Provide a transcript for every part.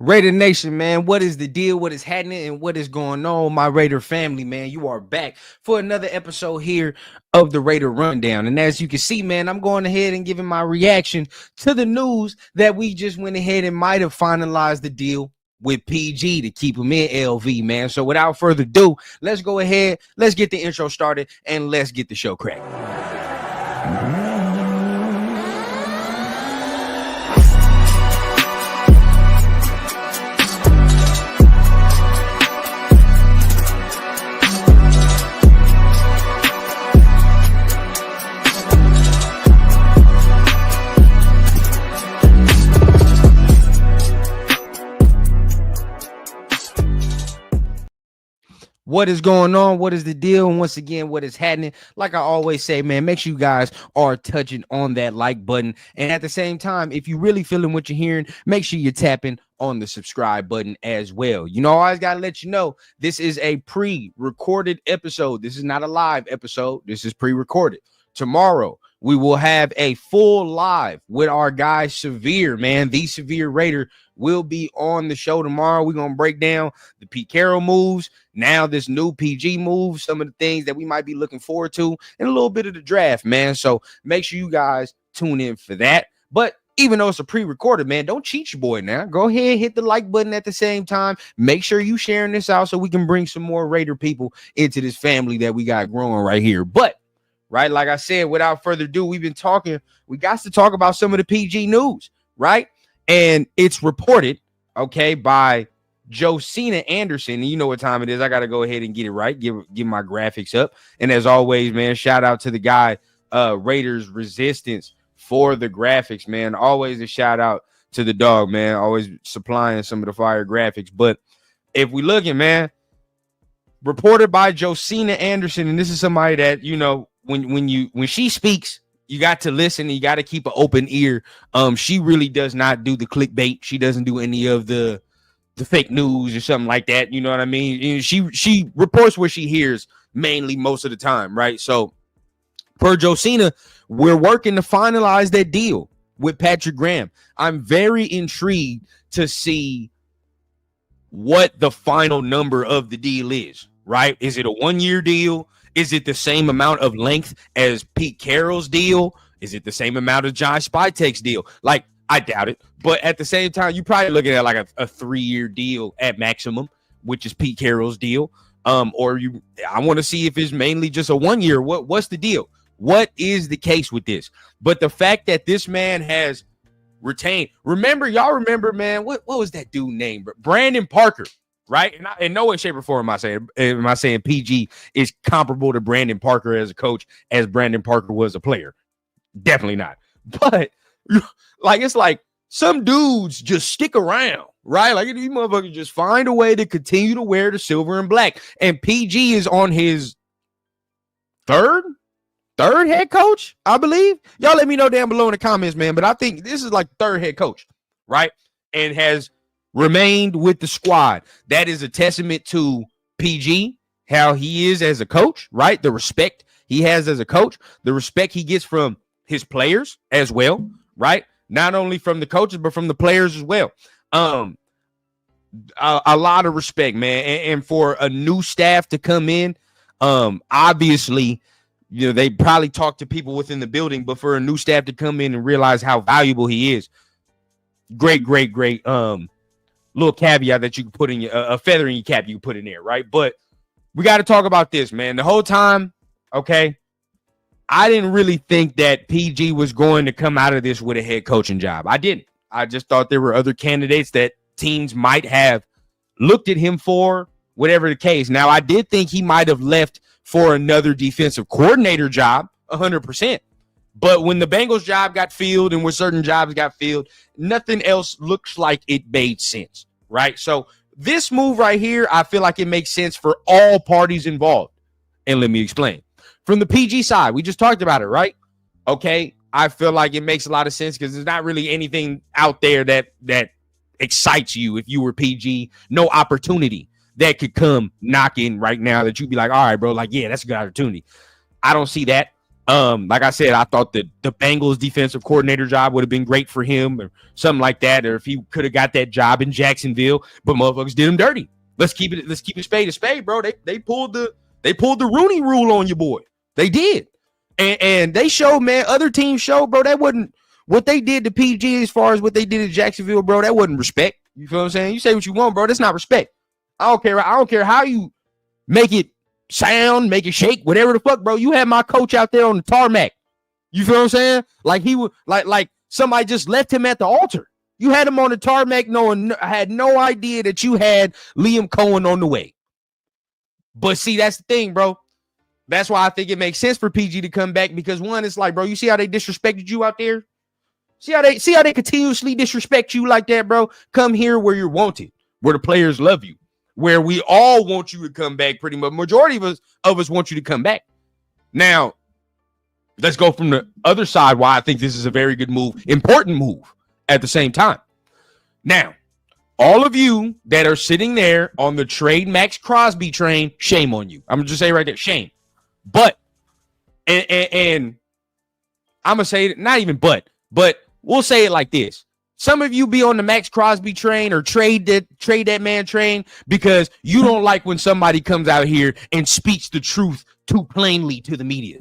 Raider Nation, man, what is the deal? What is happening and what is going on, my Raider family, man? You are back for another episode here of the Raider Rundown. And as you can see, man, I'm going ahead and giving my reaction to the news that we just went ahead and might have finalized the deal with PG to keep him in LV, man. So without further ado, let's go ahead, let's get the intro started, and let's get the show cracked. What is going on? What is the deal? And once again, what is happening? Like I always say, man, make sure you guys are touching on that like button. And at the same time, if you really feeling what you're hearing, make sure you're tapping on the subscribe button as well. You know, I always got to let you know, this is a pre-recorded episode. This is not a live episode. This is pre-recorded. Tomorrow, we will have a full live with our guy Severe, man. The Severe Raider will be on the show tomorrow. We're going to break down the Pete Carroll moves, now this new PG move, some of the things that we might be looking forward to, and a little bit of the draft, man. So make sure you guys tune in for that. But even though it's a pre-recorded, man, don't cheat your boy now. Go ahead, hit the like button at the same time. Make sure you sharing this out so we can bring some more Raider people into this family that we got growing right here. But right, like I said, without further ado, we got to talk about some of the PG news, right? And it's reported, okay, by Josina Anderson. And you know what time it is. I got to go ahead and get it right, give my graphics up. And as always, man, shout out to the guy, Raiders Resistance, for the graphics, man. Always a shout out to the dog, man, always supplying some of the fire graphics. But if we looking, man, reported by Josina Anderson, and this is somebody that, you know, when she speaks, you got to listen and you got to keep an open ear. She really does not do the clickbait. She doesn't do any of the fake news or something like that. You know what I mean? She reports what she hears mainly most of the time, right? So per Josina, we're working to finalize that deal with Patrick Graham. I'm very intrigued to see what the final number of the deal is, right? Is it a 1-year deal? Is it the same amount of length as Pete Carroll's deal? Is it the same amount of Josh Spytek's deal? Like, I doubt it. But at the same time, you're probably looking at like a 3-year deal at maximum, which is Pete Carroll's deal. I want to see if it's mainly just a 1 year. What's the deal? What is the case with this? But the fact that this man has retained, y'all remember, man, what was that dude named? Brandon Parker. Right, and in no way, shape, or form am I saying PG is comparable to Brandon Parker as a coach as Brandon Parker was a player. Definitely not. But like, it's like some dudes just stick around, right? Like, these motherfuckers just find a way to continue to wear the silver and black. And PG is on his third head coach, I believe. Y'all let me know down below in the comments, man. But I think this is like third head coach, right? And has remained with the squad. That is a testament to PG, how he is as a coach, right? The respect he has as a coach, the respect he gets from his players as well, right? Not only from the coaches, but from the players as well. A lot of respect, man. And for a new staff to come in, obviously, you know, they probably talk to people within the building, but for a new staff to come in and realize how valuable he is, great little caveat that you can put in a feather in your cap you can put in there, right? But we got to talk about this, man. The whole time, okay, I didn't really think that PG was going to come out of this with a head coaching job. I didn't. I just thought there were other candidates that teams might have looked at him for, whatever the case. Now, I did think he might have left for another defensive coordinator job, 100%. But when the Bengals job got filled and when certain jobs got filled, nothing else looks like it made sense, right? So this move right here, I feel like it makes sense for all parties involved. And let me explain. From the PG side, we just talked about it, right? Okay, I feel like it makes a lot of sense because there's not really anything out there that excites you if you were PG. No opportunity that could come knocking right now that you'd be like, all right, bro, like, yeah, that's a good opportunity. I don't see that. Like I said, I thought that the Bengals defensive coordinator job would have been great for him or something like that, or if he could have got that job in Jacksonville, but motherfuckers did him dirty. Let's keep it spade to spade, bro. They pulled the Rooney rule on you, boy. They did. And they showed, man, other teams showed, bro, that wasn't what they did to PG as far as what they did in Jacksonville, bro. That wasn't respect. You feel what I'm saying? You say what you want, bro. That's not respect. I don't care how you make it sound, make it shake, whatever the fuck, bro. You had my coach out there on the tarmac. You feel what I'm saying? Like he would like somebody just left him at the altar. You had him on the tarmac, had no idea that you had Liam Cohen on the way. But see, that's the thing, bro. That's why I think it makes sense for PG to come back, because one, it's like, bro, you see how they disrespected you out there? See how they continuously disrespect you like that, bro? Come here where you're wanted, where the players love you, where we all want you to come back. Pretty much, majority of us want you to come back. Now, let's go from the other side. Why I think this is a very good move, important move at the same time. Now, all of you that are sitting there on the trade Max Crosby train, shame on you. I'm gonna just say right there, shame. But and I'm gonna say it, not even but we'll say it like this. Some of you be on the Max Crosby train or trade that man train because you don't like when somebody comes out here and speaks the truth too plainly to the media.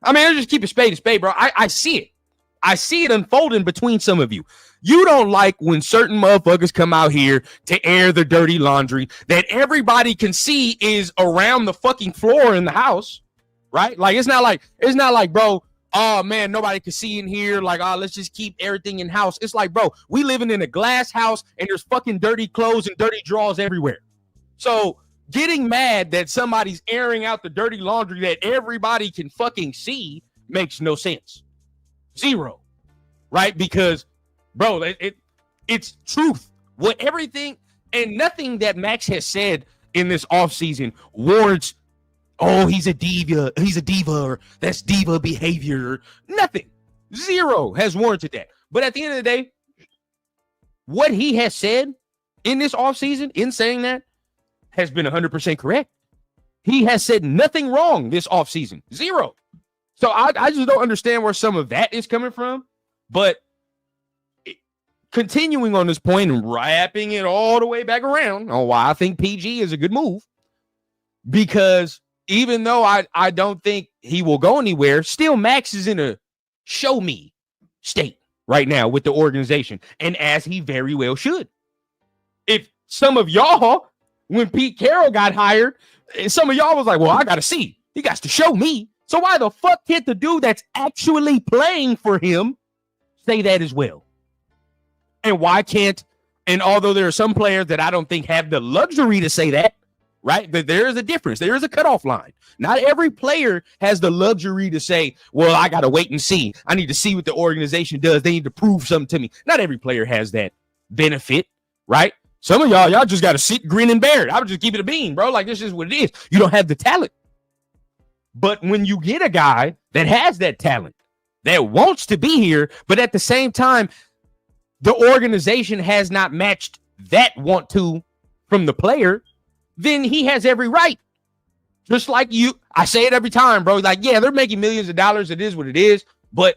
I mean, I'll just keep it spade to spade, bro. I see it. I see it unfolding between some of you. You don't like when certain motherfuckers come out here to air the dirty laundry that everybody can see is around the fucking floor in the house, right? Like, it's not like, bro, oh man, nobody can see in here. Like, let's just keep everything in house. It's like, bro, we living in a glass house and there's fucking dirty clothes and dirty drawers everywhere. So getting mad that somebody's airing out the dirty laundry that everybody can fucking see makes no sense. Zero. Right? Because, bro, it's truth. What everything and nothing that Max has said in this offseason warrants, oh, he's a diva, or that's diva behavior. Nothing. Zero has warranted that. But at the end of the day, what he has said in this offseason, in saying that, has been 100% correct. He has said nothing wrong this offseason. Zero. So I just don't understand where some of that is coming from. But continuing on this point and wrapping it all the way back around on why I think PG is a good move, because even though I don't think he will go anywhere, still Max is in a show me state right now with the organization, and as he very well should. If some of y'all, when Pete Carroll got hired, some of y'all was like, well, I got to see. He got to show me. So why the fuck can't the dude that's actually playing for him say that as well? And why can't, and although there are some players that I don't think have the luxury to say that, right? But there is a difference. There is a cutoff line. Not every player has the luxury to say, well, I got to wait and see. I need to see what the organization does. They need to prove something to me. Not every player has that benefit, right? Some of y'all just got to sit, grin, and bear it. I would just keep it a bean, bro. Like, this is what it is. You don't have the talent. But when you get a guy that has that talent, that wants to be here, but at the same time, the organization has not matched that want to from the player, then he has every right. Just like you, I say it every time, bro. Like, yeah, they're making millions of dollars. It is what it is. But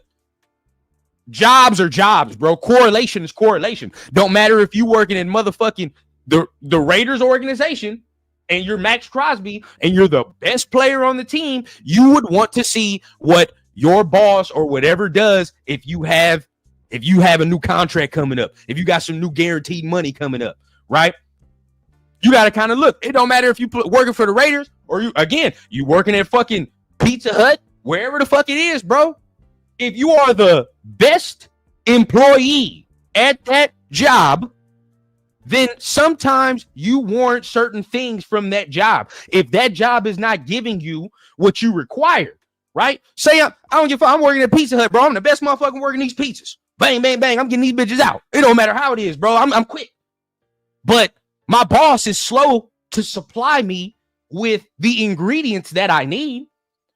jobs are jobs, bro. Correlation is correlation. Don't matter if you working in motherfucking the Raiders organization and you're Max Crosby and you're the best player on the team, you would want to see what your boss or whatever does if you have a new contract coming up, if you got some new guaranteed money coming up, right? You got to kind of look. It don't matter if you working for the Raiders or you working at fucking Pizza Hut, wherever the fuck it is, bro. If you are the best employee at that job, then sometimes you warrant certain things from that job. If that job is not giving you what you require, right? Say I don't give a fuck. I'm working at Pizza Hut, bro. I'm the best motherfucker working these pizzas. Bang, bang, bang. I'm getting these bitches out. It don't matter how it is, bro. I'm quick. But my boss is slow to supply me with the ingredients that I need,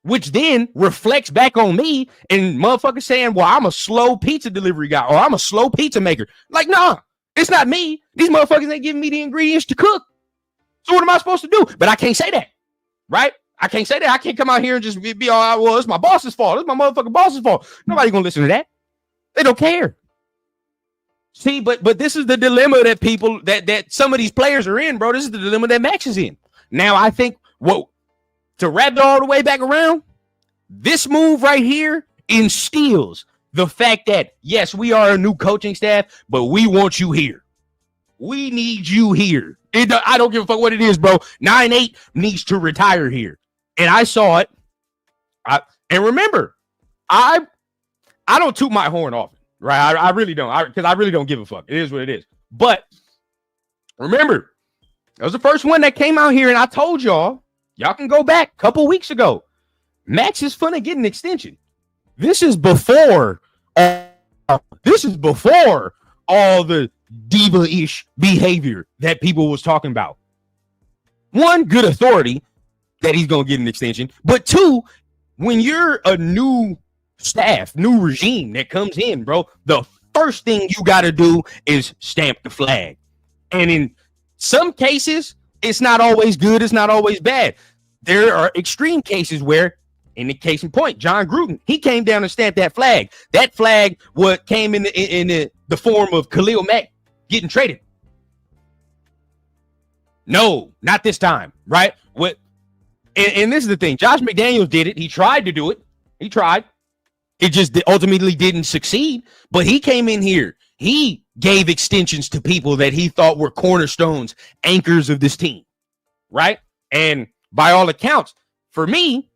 which then reflects back on me and motherfuckers saying, well, I'm a slow pizza delivery guy or I'm a slow pizza maker. Like, nah, it's not me. These motherfuckers ain't giving me the ingredients to cook. So what am I supposed to do? But I can't say that, right? I can't say that. I can't come out here and just be all right. Well, it's my boss's fault. It's my motherfucking boss's fault. Nobody gonna listen to that. They don't care. See, but this is the dilemma that people that some of these players are in, bro. This is the dilemma that Max is in. Now, I think, to wrap it all the way back around, this move right here instills the fact that, yes, we are a new coaching staff, but we want you here. We need you here. I don't give a fuck what it is, bro. 9-8 needs to retire here. And I saw it. And remember, I don't toot my horn often, right? I really don't, because I really don't give a fuck. It is what it is. But remember, that was the first one that came out here, and I told y'all can go back a couple weeks ago. Max is finna get an extension. This is before all the diva-ish behavior that people was talking about. One, good authority that he's gonna get an extension, but two, when you're a new staff, new regime that comes in, bro, the first thing you got to do is stamp the flag. And in some cases, it's not always good, it's not always bad. There are extreme cases where, in the case in point, John Gruden, he came down and stamped that flag. That flag came in the form of Khalil Mack getting traded. No, not this time, right? And this is the thing. Josh McDaniels did it. He tried to do it. He tried. It just ultimately didn't succeed. But he came in here. He gave extensions to people that he thought were cornerstones, anchors of this team, right? And by all accounts, for me,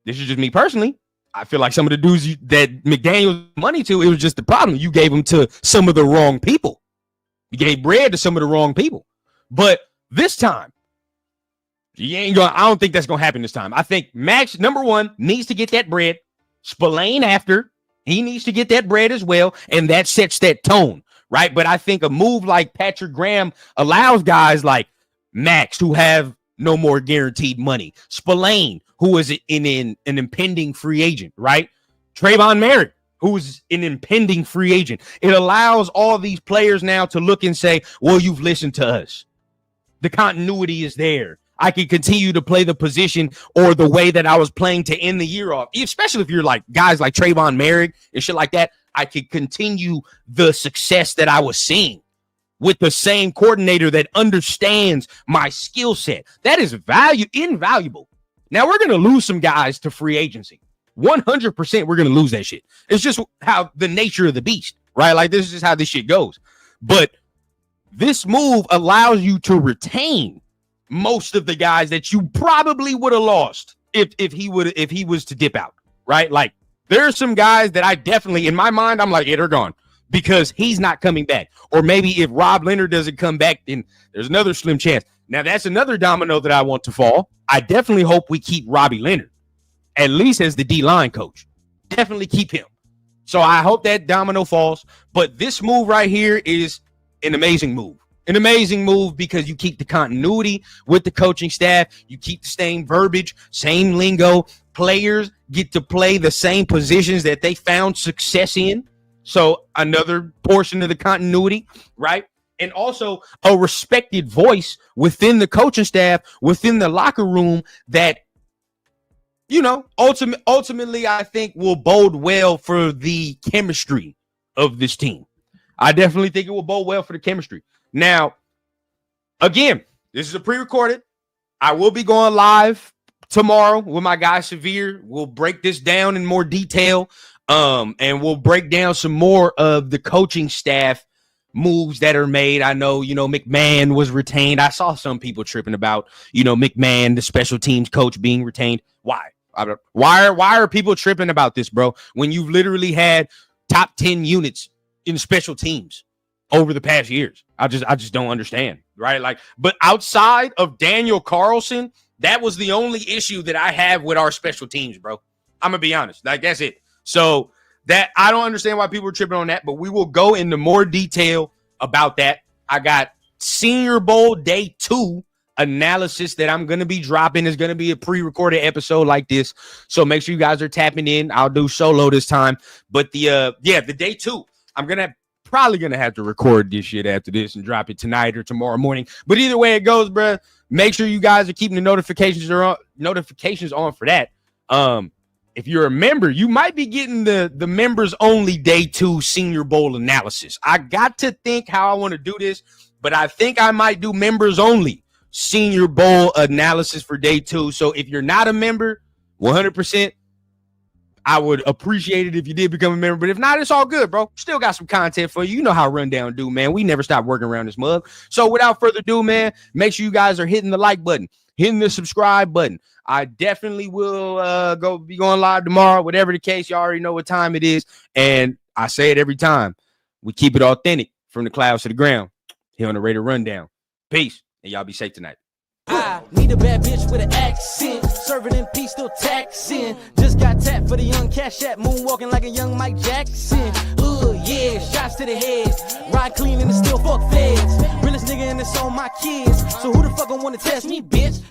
this is just me personally, I feel like some of the dudes that McDaniels money to, it was just the problem. You gave them to some of the wrong people. You gave bread to some of the wrong people. But this time, I don't think that's going to happen this time. I think Max, number one, needs to get that bread. Spillane after. He needs to get that bread as well, and that sets that tone, right? But I think a move like Patrick Graham allows guys like Max who have no more guaranteed money. Spillane, who is an impending free agent, right? Trayvon Merritt, who's an impending free agent. It allows all these players now to look and say, well, you've listened to us. The continuity is there. I can continue to play the position or the way that I was playing to end the year off, especially if you're like guys like Trayvon Merritt and shit like that. I could continue the success that I was seeing with the same coordinator that understands my skill set. That is invaluable. Now we're going to lose some guys to free agency. 100% we're going to lose that shit. It's just how the nature of the beast, right? Like this is just how this shit goes. But this move allows you to retain most of the guys that you probably would have lost if he was to dip out, right? Like there are some guys that I definitely, in my mind, I'm like, yeah, they're gone because he's not coming back. Or maybe if Rob Leonard doesn't come back, then there's another slim chance. Now that's another domino that I want to fall. I definitely hope we keep Robbie Leonard, at least as the D-line coach. Definitely keep him. So I hope that domino falls. But this move right here is an amazing move. An amazing move because you keep the continuity with the coaching staff. You keep the same verbiage, same lingo. Players get to play the same positions that they found success in. So another portion of the continuity, right? And also a respected voice within the coaching staff, within the locker room that, you know, ultimately I think will bode well for the chemistry of this team. I definitely think it will bode well for the chemistry. Now, again, this is a pre-recorded. I will be going live tomorrow with my guy Severe. We'll break this down in more detail, and we'll break down some more of the coaching staff moves that are made. I know, McMahon was retained. I saw some people tripping about, McMahon, the special teams coach, being retained. Why? Why are people tripping about this, bro? When you've literally had top 10 units in special teams over the past years. I just don't understand, right? Like, but outside of Daniel Carlson, that was the only issue that I have with our special teams, bro. I'm gonna be honest. Like, that's it. So that I don't understand why people are tripping on that, but we will go into more detail about that. I got Senior Bowl Day 2 analysis that I'm gonna be dropping. Is gonna be a pre-recorded episode like this. So make sure you guys are tapping in. I'll do solo this time. But the Day 2, I'm gonna Probably gonna have to record this shit after this and drop it tonight or tomorrow morning. But either way it goes, bro, make sure you guys are keeping the notifications on for that. If you're a member, you might be getting the members only day 2 Senior Bowl analysis. I got to think how I want to do this, but I think I might do members only Senior Bowl analysis for day 2. So if you're not a member, 100%, I would appreciate it if you did become a member. But if not, it's all good, bro. Still got some content for you. You know how Rundown do, man. We never stop working around this mug. So without further ado, man, make sure you guys are hitting the like button, hitting the subscribe button. I definitely will be going live tomorrow, whatever the case. You already know what time it is. And I say it every time. We keep it authentic from the clouds to the ground here on the Raider Rundown. Peace. And y'all be safe tonight. I need a bad bitch with an accent, serving in peace, still taxing. Just got tapped for the young cash app, moonwalking like a young Mike Jackson. Yeah, shots to the head, ride clean and still fuck feds. Realest nigga and it's on my kids, so who the fuck gon' wanna test me, bitch?